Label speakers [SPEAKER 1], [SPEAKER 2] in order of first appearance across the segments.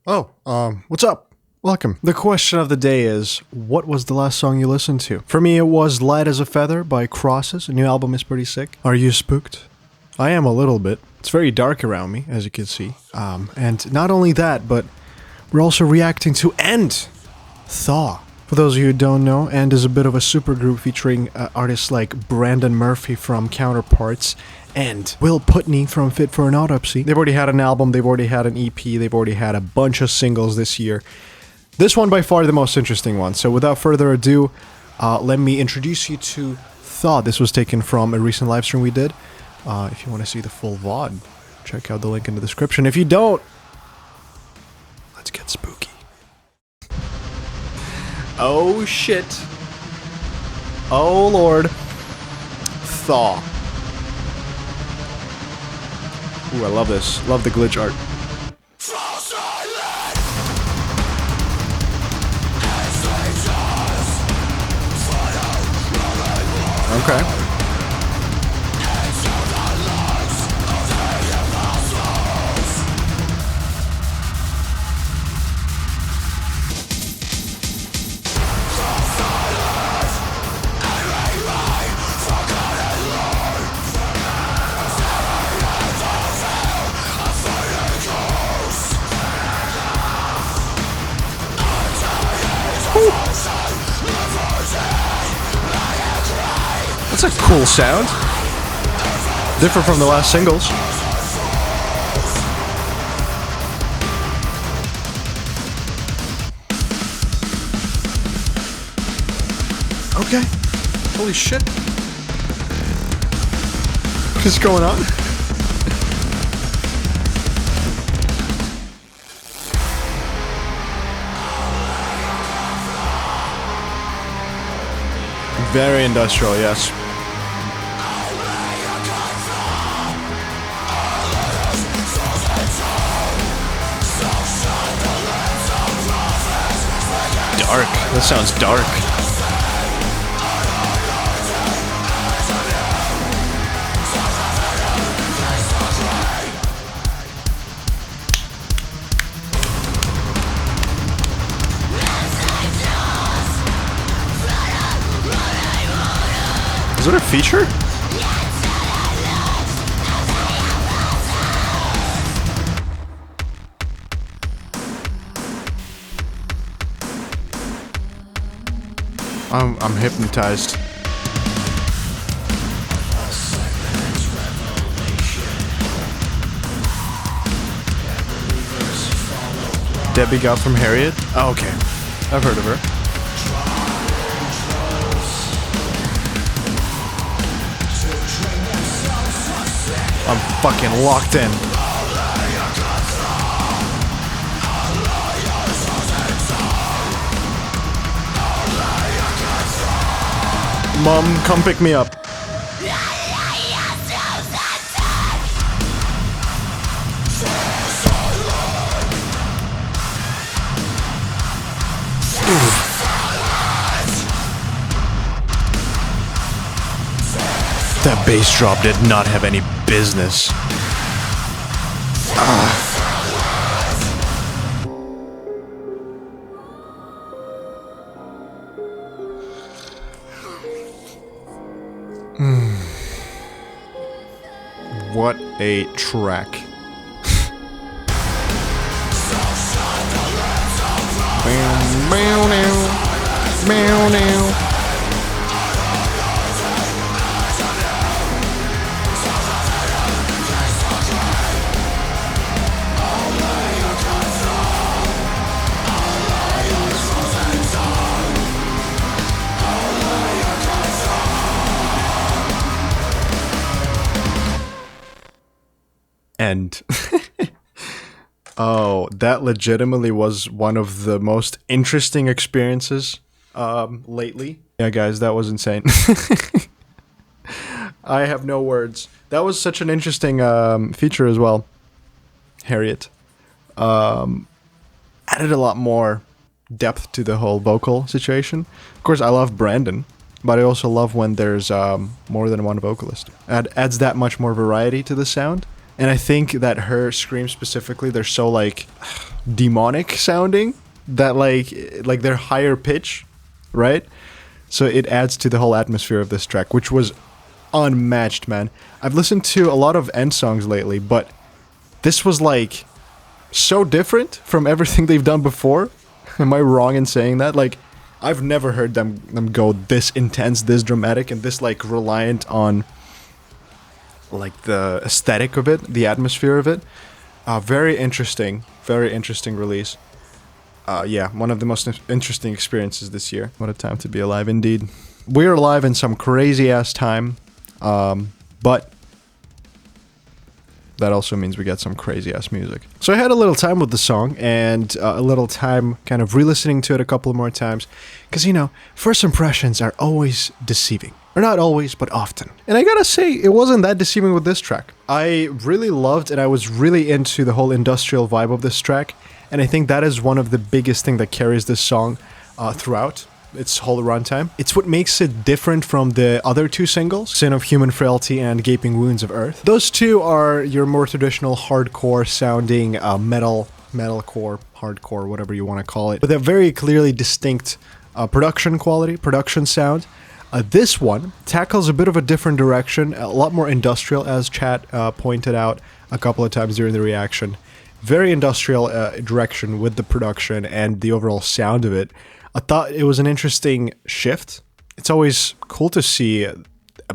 [SPEAKER 1] What's up? Welcome. The question of the day is, what was the last song you listened to? For me, it was Light as a Feather by Crosses. A new album is pretty sick. Are you spooked? I am a little bit. It's very dark around me, as you can see. And not only that, but we're also reacting to End, Thaw. For those of you who don't know, End is a bit of a supergroup featuring artists like Brandon Murphy from Counterparts and Will Putney from Fit for an Autopsy. They've already had an album, they've already had an EP, they've already had a bunch of singles this year. This one by far the most interesting one. So without further ado, let me introduce you to Thaw. This was taken from a recent live stream we did. If you want to see the full VOD, check out the link in the description. If you don't, let's get spooky. Oh shit. Oh lord. Thaw. Ooh, I love this. Love the glitch art. Okay. That's a cool sound. Different from the last singles. Okay. Holy shit. What's going on? Very industrial, yes. Dark. That sounds dark. Is it a feature? I'm hypnotized. Debbie got from Harriet? Oh, okay. I've heard of her. I'm fucking locked in. Mom, come pick me up. That bass drop did not have any business. What a track. And oh, that legitimately was one of the most interesting experiences lately. Yeah, guys, that was insane. I have no words. That was such an interesting feature as well. Harriet added a lot more depth to the whole vocal situation. Of course, I love Brandon, but I also love when there's more than one vocalist. It adds that much more variety to the sound. And I think that her screams specifically, they're so like demonic sounding, that like they're higher pitch, right? So it adds to the whole atmosphere of this track, which was unmatched, man. I've listened to a lot of End songs lately, but this was like so different from everything they've done before. Am I wrong in saying that? Like, I've never heard them go this intense, this dramatic, and this like reliant on like the aesthetic of it, the atmosphere of it. Very interesting release. Yeah, one of the most interesting experiences this year. What a time to be alive, indeed. We're alive in some crazy ass time, but that also means we get some crazy ass music. So I had a little time with the song, and a little time kind of re-listening to it a couple more times, because you know, first impressions are always deceiving. Or not always, but often. And I gotta say, it wasn't that deceiving with this track. I really loved and I was really into the whole industrial vibe of this track, and I think that is one of the biggest thing that carries this song throughout its whole runtime. It's what makes it different from the other two singles, Sin of Human Frailty and Gaping Wounds of Earth. Those two are your more traditional hardcore sounding metalcore, hardcore, whatever you want to call it. But they're very clearly distinct production quality, production sound. This one tackles a bit of a different direction, a lot more industrial, as Chat pointed out a couple of times during the reaction. Very industrial direction with the production and the overall sound of it. I thought it was an interesting shift. It's always cool to see a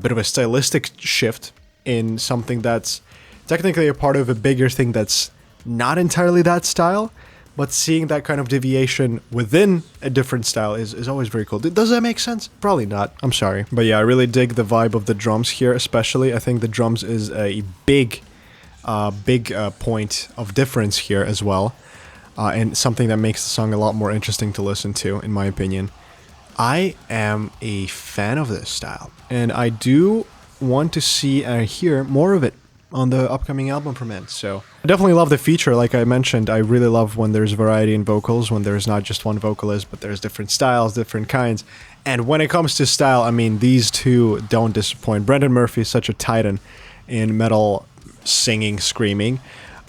[SPEAKER 1] bit of a stylistic shift in something that's technically a part of a bigger thing that's not entirely that style, but seeing that kind of deviation within a different style is always very cool. Does that make sense? Probably not. I'm sorry. But yeah, I really dig the vibe of the drums here, especially. I think the drums is a big point of difference here as well. And something that makes the song a lot more interesting to listen to, in my opinion. I am a fan of this style, and I do want to see and hear more of it on the upcoming album from End. So I definitely love the feature. Like I mentioned, I really love when there's variety in vocals, when there's not just one vocalist, but there's different styles, different kinds. And when it comes to style, I mean, these two don't disappoint. Brendan Murphy is such a titan in metal singing, screaming.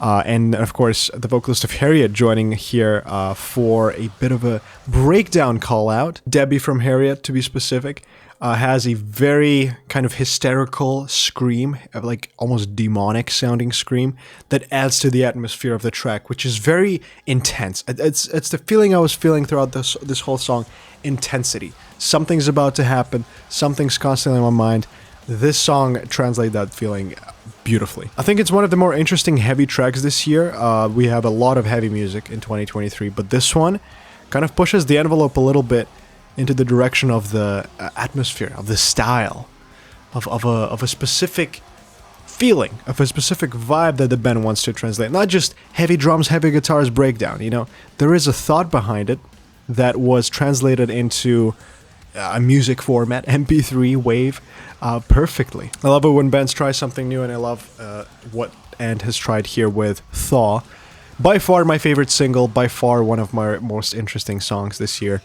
[SPEAKER 1] And of course, the vocalist of Harriet joining here for a bit of a breakdown call out. Debbie from Harriet, to be specific, has a very kind of hysterical scream, like almost demonic sounding scream that adds to the atmosphere of the track, which is very intense. It's the feeling I was feeling throughout this whole song. Intensity. Something's about to happen. Something's constantly in my mind. This song translates that feeling beautifully. I think it's one of the more interesting heavy tracks this year. We have a lot of heavy music in 2023, but this one kind of pushes the envelope a little bit into the direction of the atmosphere, of the style, of a specific feeling, of a specific vibe that the band wants to translate. Not just heavy drums, heavy guitars, breakdown, you know. There is a thought behind it that was translated into a music format, MP3, Wave, perfectly. I love it when bands try something new, and I love what End has tried here with Thaw. By far my favorite single, by far one of my most interesting songs this year.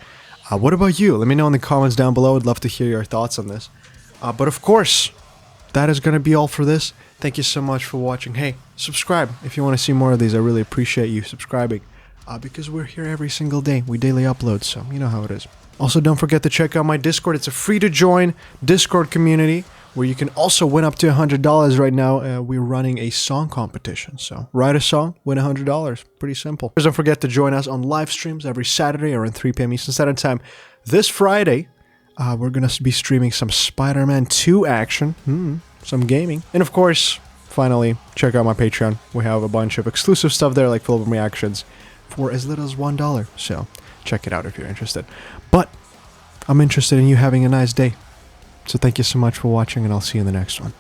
[SPEAKER 1] What about you? Let me know in the comments down below. I'd love to hear your thoughts on this. But of course, that is going to be all for this. Thank you so much for watching. Hey, subscribe if you want to see more of these. I really appreciate you subscribing. Because we're here every single day. We daily upload, so you know how it is. Also, don't forget to check out my Discord. It's a free-to-join Discord community where you can also win up to $100 right now. We're running a song competition, so write a song, win $100. Pretty simple. Don't forget to join us on live streams every Saturday around 3 p.m. Eastern Standard Time. This Friday, we're going to be streaming some Spider-Man 2 action, some gaming. And of course, finally, check out my Patreon. We have a bunch of exclusive stuff there, like film reactions, for as little as $1. So check it out if you're interested. But I'm interested in you having a nice day. So thank you so much for watching, and I'll see you in the next one.